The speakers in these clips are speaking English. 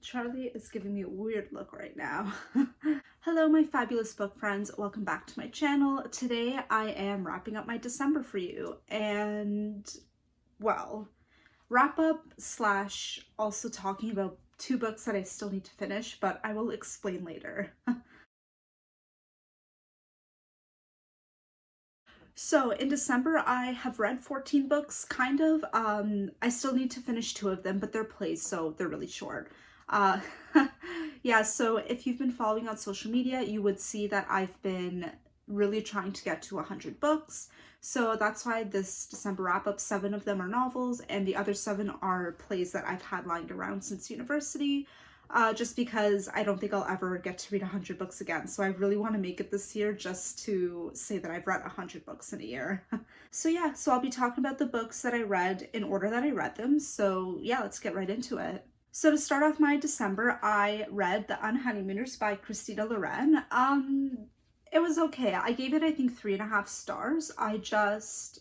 Charlie is giving me a weird look right now. Hello, my fabulous book friends. Welcome back to my channel. Today I am wrapping up my December for you and, well, wrap up slash also talking about two books that I still need to finish, but I will explain later. So in December, I have read 14 books, kind of. I still need to finish 2 of them, but they're plays, so they're really short. Uh, yeah, so if you've been following on social media, you would see that I've been really trying to get to 100 books. So that's why this December wrap-up, 7 of them are novels, and the other 7 are plays that I've had lying around since university. Just because I don't think I'll ever get to read 100 books again. So I really want to make it this year just to say that I've read 100 books in a year. So yeah, so I'll be talking about the books that I read in order that I read them. So yeah, let's get right into it. So to start off my December, I read The Unhoneymooners by Christina Loren. It was okay. I gave it, I think, 3.5 stars.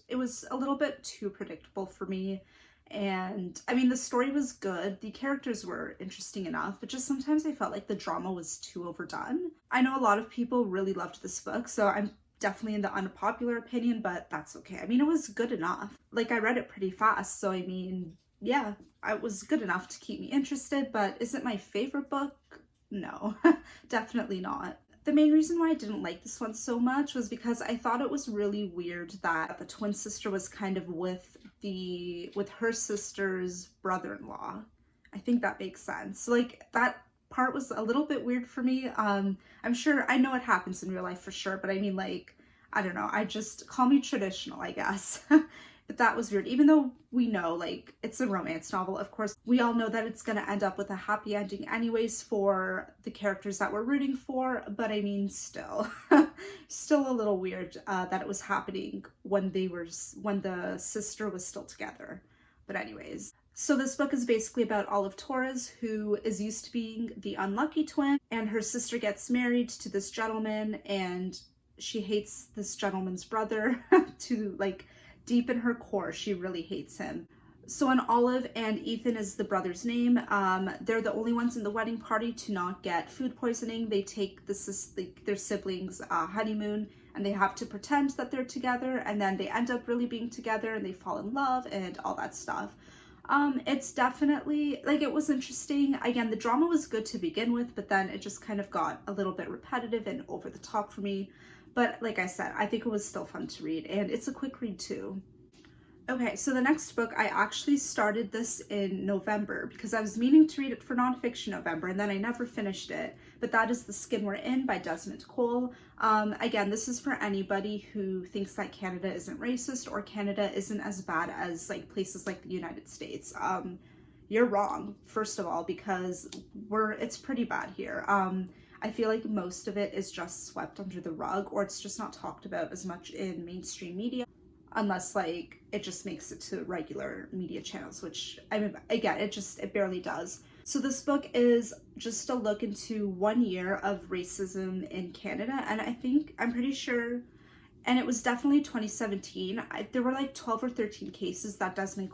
It was a little bit too predictable for me. And I mean, the story was good. The characters were interesting enough, but just sometimes I felt like the drama was too overdone. I know a lot of people really loved this book, so I'm definitely in the unpopular opinion, but that's okay. I mean, it was good enough. Like, I read it pretty fast, so I mean, yeah, it was good enough to keep me interested, but is it my favorite book? No, definitely not. The main reason why I didn't like this one so much was because I thought it was really weird that the twin sister was kind of with her sister's brother-in-law. I think that makes sense. Like, that part was a little bit weird for me. I'm sure, I know it happens in real life for sure, but I mean, like, I don't know, I just, call me traditional, I guess. But that was weird, even though we know, like, it's a romance novel. Of course, we all know that it's going to end up with a happy ending anyways for the characters that we're rooting for. But I mean, still, still a little weird that it was happening when the sister was still together. But anyways, so this book is basically about Olive Torres, who is used to being the unlucky twin, and her sister gets married to this gentleman, and she hates this gentleman's brother to, like, deep in her core, she really hates him. So when Olive, and Ethan is the brother's name, they're the only ones in the wedding party to not get food poisoning. They take their siblings' honeymoon, and they have to pretend that they're together, and then they end up really being together, and they fall in love, and all that stuff. It's definitely, like, it was interesting. Again, the drama was good to begin with, but then it just kind of got a little bit repetitive and over the top for me. But like I said, I think it was still fun to read, and it's a quick read too. Okay, so the next book, I actually started this in November because I was meaning to read it for nonfiction November, and then I never finished it. But that is The Skin We're In by Desmond. Again, this is for anybody who thinks that Canada isn't racist or Canada isn't as bad as, like, places like the United States. You're wrong, first of all, because it's pretty bad here. I feel like most of it is just swept under the rug, or it's just not talked about as much in mainstream media, unless, like, it just makes it to regular media channels, which, I mean, again, it barely does. So this book is just a look into 1 year of racism in Canada, and I'm pretty sure, and it was definitely 2017, there were like 12 or 13 cases that Desmond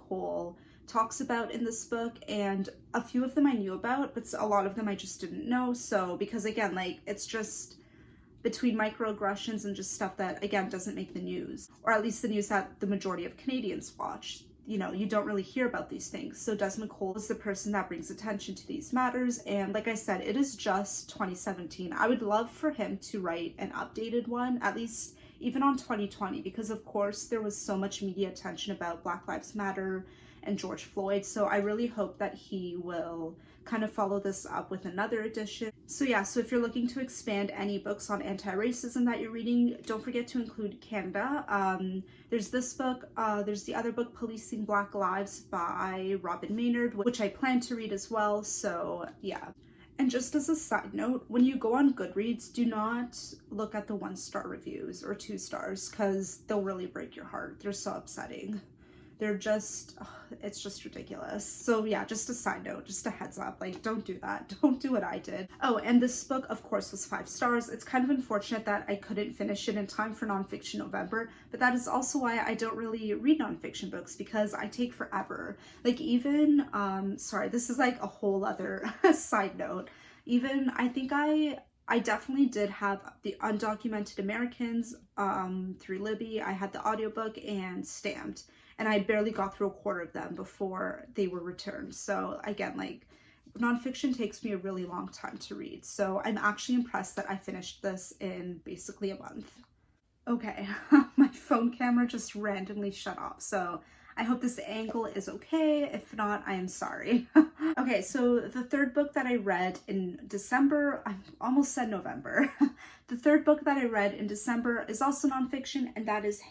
talks about in this book, and a few of them I knew about, but a lot of them I just didn't know. So, because again, like, it's just between microaggressions and just stuff that, again, doesn't make the news, or at least the news that the majority of Canadians watch. You know, you don't really hear about these things. So Desmond is the person that brings attention to these matters, and like I said, it is just 2017. I would love for him to write an updated one, at least even on 2020, because of course there was so much media attention about Black Lives Matter and George Floyd. So I really hope that he will kind of follow this up with another edition. So yeah, so if you're looking to expand any books on anti-racism that you're reading, don't forget to include Canada. There's this book, there's the other book, Policing Black Lives by Robin Maynard, which I plan to read as well. So yeah. And just as a side note, when you go on Goodreads, do not look at the 1-star reviews or 2 stars, because they'll really break your heart. They're so upsetting. They're just, it's just ridiculous. So yeah, just a side note, just a heads up, like don't do that. Don't do what I did. Oh, and this book of course was 5 stars. It's kind of unfortunate that I couldn't finish it in time for Nonfiction November, but that is also why I don't really read nonfiction books, because I take forever. Like even, sorry, this is like a whole other side note. Even, I think I definitely did have the Undocumented Americans through Libby. I had the audiobook and Stamped, and I barely got through a quarter of them before they were returned. So again, like nonfiction takes me a really long time to read. So I'm actually impressed that I finished this in basically a month. Okay, my phone camera just randomly shut off. So I hope this angle is okay. If not, I am sorry. Okay, so the third book that I read in December, I almost said November. The third book that I read in December is also nonfiction, and that is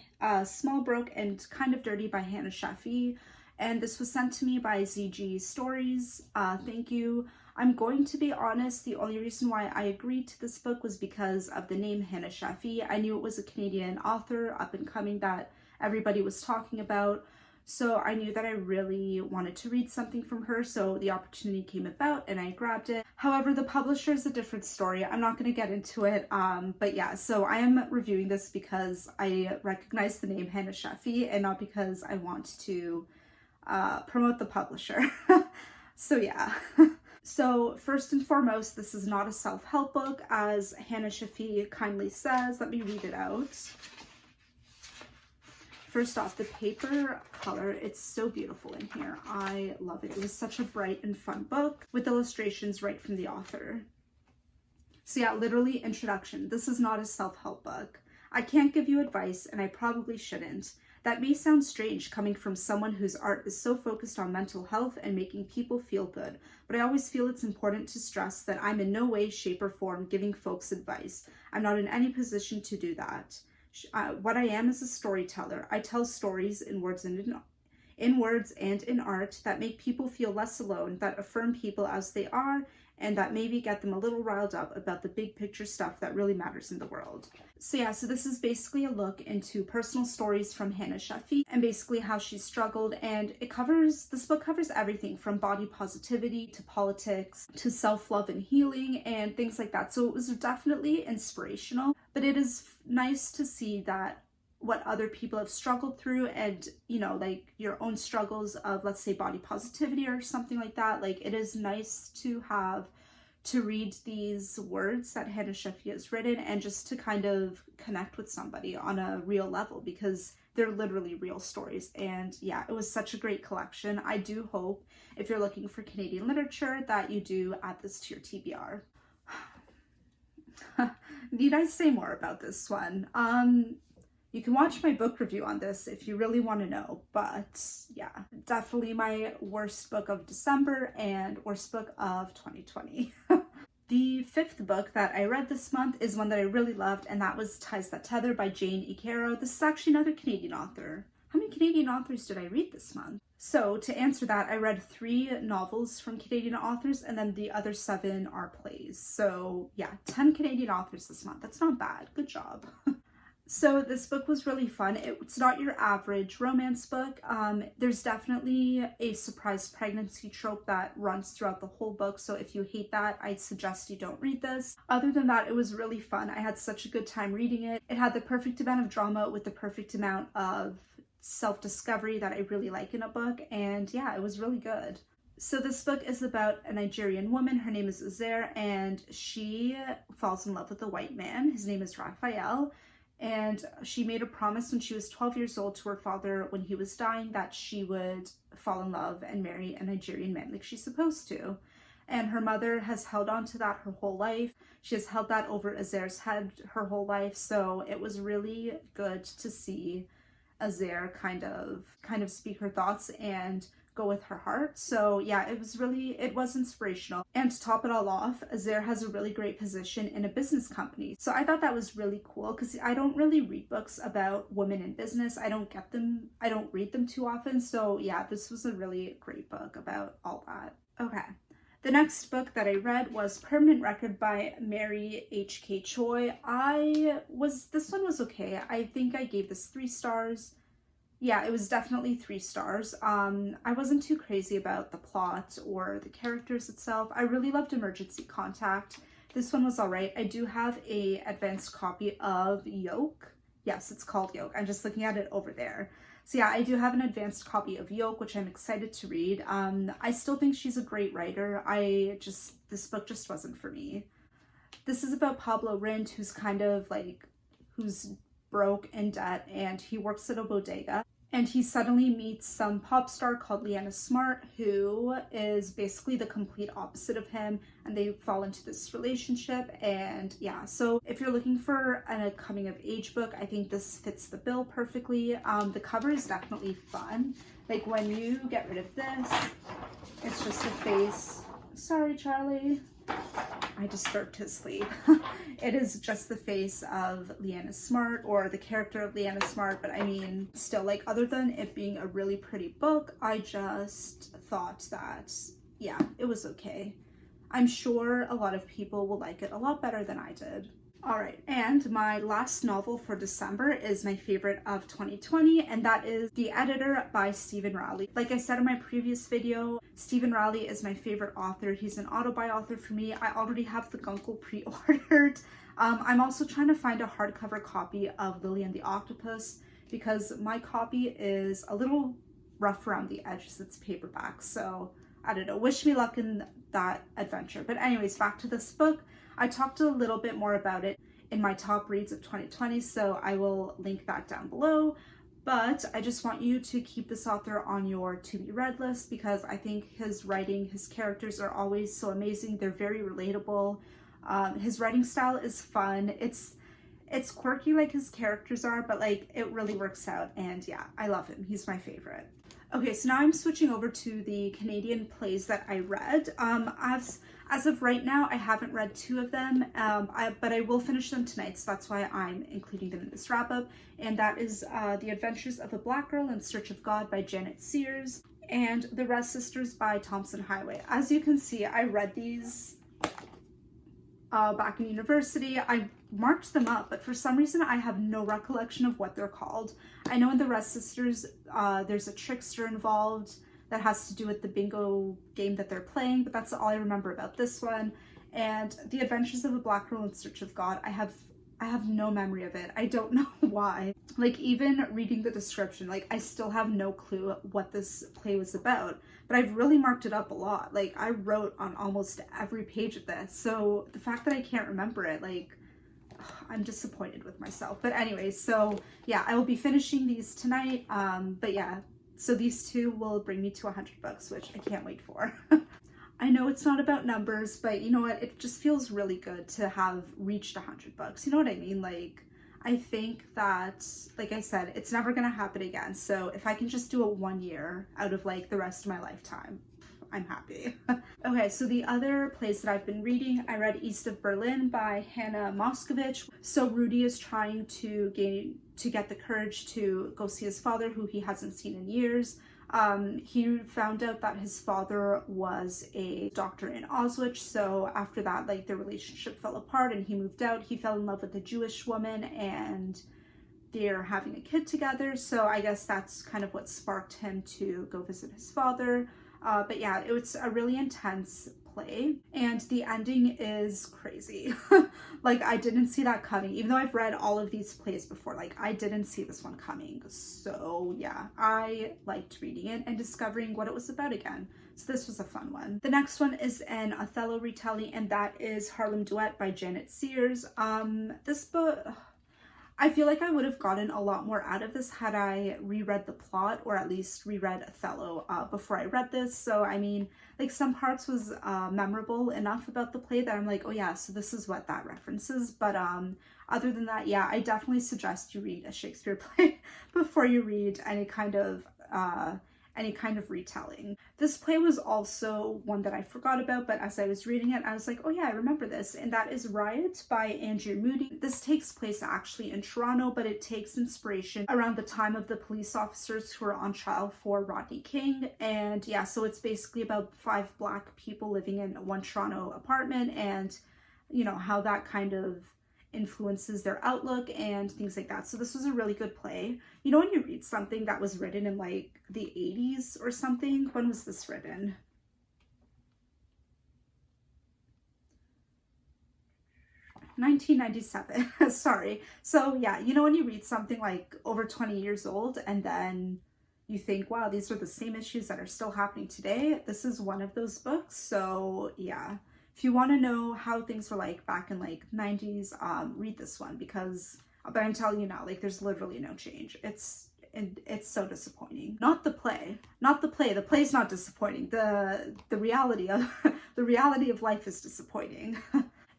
Small, Broke, and Kind of Dirty by Hana Shafi. And this was sent to me by ZG Stories. Thank you. I'm going to be honest, the only reason why I agreed to this book was because of the name Hana Shafi. I knew it was a Canadian author, up and coming, that everybody was talking about. So I knew that I really wanted to read something from her, so the opportunity came about and I grabbed it. However, the publisher is a different story. I'm not going to get into it, but yeah, so I am reviewing this because I recognize the name Hana Shafi and not because I want to promote the publisher. So yeah. So first and foremost, this is not a self-help book, as Hana Shafi kindly says. Let me read it out. First off, the paper color, it's so beautiful in here. I love it. It was such a bright and fun book with illustrations right from the author. So yeah, literally introduction. This is not a self-help book. I can't give you advice, and I probably shouldn't. That may sound strange coming from someone whose art is so focused on mental health and making people feel good, but I always feel it's important to stress that I'm in no way, shape, or form giving folks advice. I'm not in any position to do that. What I am is a storyteller. I tell stories in words and in art that make people feel less alone, that affirm people as they are, and that maybe get them a little riled up about the big picture stuff that really matters in the world. So yeah, so this is basically a look into personal stories from Hana Shafi and basically how she struggled, and this book covers everything from body positivity to politics to self-love and healing and things like that. So it was definitely inspirational, but it is nice to see that what other people have struggled through, and you know, like your own struggles of, let's say, body positivity or something like that. Like, it is nice to read these words that Hana Shafi has written and just to kind of connect with somebody on a real level, because they're literally real stories. And yeah, it was such a great collection. I do hope, if you're looking for Canadian literature, that you do add this to your TBR. Need I say more about this one? You can watch my book review on this if you really want to know, but yeah, definitely my worst book of December and worst book of 2020. The fifth book that I read this month is one that I really loved, and that was Tyce That Tether by Icaro. This is actually another Canadian author. How many Canadian authors did I read this month? So to answer that, I read 3 novels from Canadian authors, and then the other 7 are plays. So yeah, 10 Canadian authors this month. That's not bad. Good job. So this book was really fun. It's not your average romance book. There's definitely a surprise pregnancy trope that runs throughout the whole book. So if you hate that, I'd suggest you don't read this. Other than that, it was really fun. I had such a good time reading it. It had the perfect amount of drama with the perfect amount of self-discovery that I really like in a book. And yeah, it was really good. So this book is about a Nigerian woman. Her name is Uzair, and she falls in love with a white man. His name is Raphael. And she made a promise when she was 12 years old to her father when he was dying that she would fall in love and marry a Nigerian man like she's supposed to. And her mother has held on to that her whole life. She has held that over Uzair's head her whole life. So it was really good to see Uzair kind of speak her thoughts and go with her heart. So yeah, it was inspirational. And to top it all off, Uzair has a really great position in a business company. So I thought that was really cool, because I don't really read books about women in business. I don't read them too often. So yeah, this was a really great book about all that. Okay. The next book that I read was Permanent Record by Mary H.K. Choi. This one was okay. I think I gave this 3 stars. Yeah, it was definitely 3 stars. I wasn't too crazy about the plot or the characters itself. I really loved Emergency Contact. This one was alright. I do have a advanced copy of Yoke. Yes, it's called Yoke. I'm just looking at it over there. So yeah, I do have an advanced copy of Yoke, which I'm excited to read. I still think she's a great writer. This book just wasn't for me. This is about Pablo Rint, who's kind of like, who's broke in debt, and he works at a bodega, and he suddenly meets some pop star called Leanna Smart, who is basically the complete opposite of him, and they fall into this relationship. And yeah, so if you're looking for a coming of age book, I think this fits the bill perfectly. The cover is definitely fun. Like when you get rid of this, it's just a face. Sorry, Charlie. I disturbed his sleep. It is just the face of Leanna Smart, or the character of Leanna Smart, but I mean, still, like, other than it being a really pretty book, I just thought that, yeah, it was okay. I'm sure a lot of people will like it a lot better than I did. Alright, and my last novel for December is my favorite of 2020, and that is The Editor by Stephen Rowley. Like I said in my previous video, Stephen Rowley is my favorite author. He's an auto-buy author for me. I already have the Guncle pre-ordered. I'm also trying to find a hardcover copy of Lily and the Octopus, because my copy is a little rough around the edges. It's paperback, so I don't know. Wish me luck in that adventure. But anyways, back to this book. I talked a little bit more about it in my top reads of 2020, so I will link that down below. But I just want you to keep this author on your to-be-read list, because I think his writing, his characters are always so amazing. They're very relatable. His writing style is fun. It's quirky like his characters are, but like it really works out. And yeah, I love him. He's my favorite. Okay, so now I'm switching over to the Canadian plays that I read. As of right now, I haven't read 2 of them, but I will finish them tonight, so that's why I'm including them in this wrap-up. And that is The Adventures of a Black Girl in Search of God by Djanet Sears, and The Red Sisters by Tomson Highway. As you can see, I read these back in university. I marked them up, but for some reason I have no recollection of what they're called. I know in The Red Sisters, there's a trickster involved that has to do with the bingo game that they're playing, but that's all I remember about this one. And The Adventures of a Black Girl in Search of God, I have no memory of it. I don't know why. Like, even reading the description, like, I still have no clue what this play was about, but I've really marked it up a lot. Like, I wrote on almost every page of this, so the fact that I can't remember it, like, I'm disappointed with myself. But anyway, so yeah, I will be finishing these tonight. But yeah, so these 2 will bring me to 100 books, which I can't wait for. I know it's not about numbers, but you know what? It just feels really good to have reached 100 books. You know what I mean? Like, I think that, like I said, it's never gonna happen again. So if I can just do it 1 year out of like the rest of my lifetime, I'm happy. Okay, so the other plays that I've been reading, I read East of Berlin by Hana Moscovitch. So Rudy is trying to get the courage to go see his father, who he hasn't seen in years. He found out that his father was a doctor in Auschwitz, so after that, like, their relationship fell apart and he moved out. He fell in love with a Jewish woman and they're having a kid together, so I guess that's kind of what sparked him to go visit his father. But yeah, it was a really intense play, and the ending is crazy. Like, I didn't see that coming, even though I've read all of these plays before. Like, I didn't see this one coming. So yeah, I liked reading it and discovering what it was about again. So this was a fun one. The next one is an Othello retelling, and that is Harlem Duet by Djanet Sears. This book, I feel like I would have gotten a lot more out of this had I reread the plot, or at least reread Othello before I read this. So I mean, like, some parts was memorable enough about the play that I'm like, oh yeah, so this is what that references. But other than that, yeah, I definitely suggest you read a Shakespeare play before you read any kind of retelling. This play was also one that I forgot about, but as I was reading it, I was like, oh yeah, I remember this, and that is Riot by Andrea Moody. This takes place actually in Toronto, but it takes inspiration around the time of the police officers who are on trial for Rodney King. And yeah, so it's basically about 5 Black people living in one Toronto apartment, and you know, how that kind of influences their outlook and things like that. So this was a really good play. You know when you read something that was written in like the 80s or something? When was this written? 1997. Sorry. So yeah, you know when you read something like over 20 years old and then you think, wow, these are the same issues that are still happening today. This is one of those books. So yeah, if you want to know how things were like back in like 90s, read this one, because, but I'm telling you now, like there's literally no change. It's so disappointing. Not the play. The play's not disappointing. The reality of the reality of life is disappointing.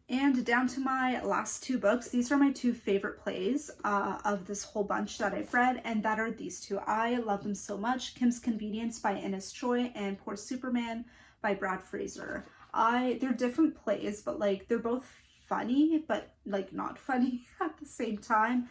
And down to my last two books. These are my two favorite plays of this whole bunch that I've read, and that are these two. I love them so much. Kim's Convenience by Ines Choi and Poor Superman by Brad Fraser. They're different plays, but like they're both funny, but like not funny at the same time.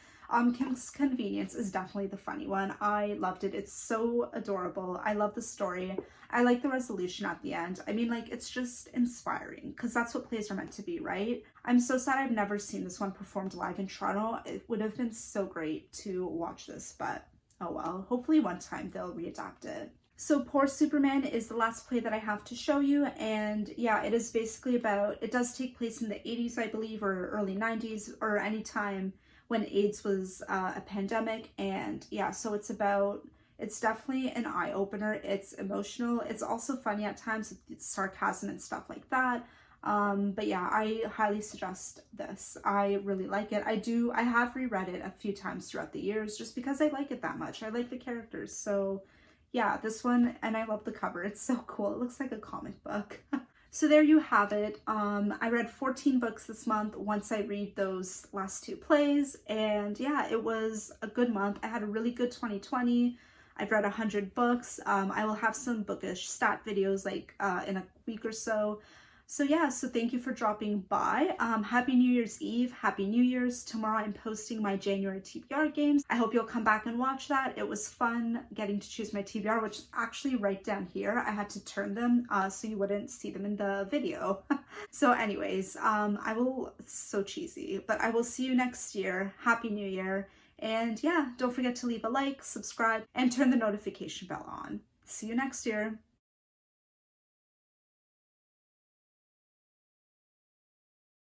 Kim's Convenience is definitely the funny one. I loved it. It's so adorable. I love the story. I like the resolution at the end. I mean, like, it's just inspiring, because that's what plays are meant to be, right? I'm so sad I've never seen this one performed live in Toronto. It would have been so great to watch this, but oh well. Hopefully one time they'll readapt it. So Poor Superman is the last play that I have to show you, and yeah, it is basically about, it does take place in the 80s, I believe, or early 90s, or any time when AIDS was a pandemic. And yeah, so it's definitely an eye-opener. It's emotional. It's also funny at times with sarcasm and stuff like that. But yeah, I highly suggest this. I really like it. I have reread it a few times throughout the years just because I like it that much. I like the characters. So yeah, this one, and I love the cover. It's so cool. It looks like a comic book. So there you have it. I read 14 books this month once I read those last two plays. And yeah, it was a good month. I had a really good 2020. I've read 100 books. I will have some bookish stat videos like in a week or so. So yeah, so thank you for dropping by. Happy New Year's Eve. Happy New Year's. Tomorrow I'm posting my January TBR games. I hope you'll come back and watch that. It was fun getting to choose my TBR, which is actually right down here. I had to turn them so you wouldn't see them in the video. So anyways, it's so cheesy, but I will see you next year. Happy New Year. And yeah, don't forget to leave a like, subscribe, and turn the notification bell on. See you next year.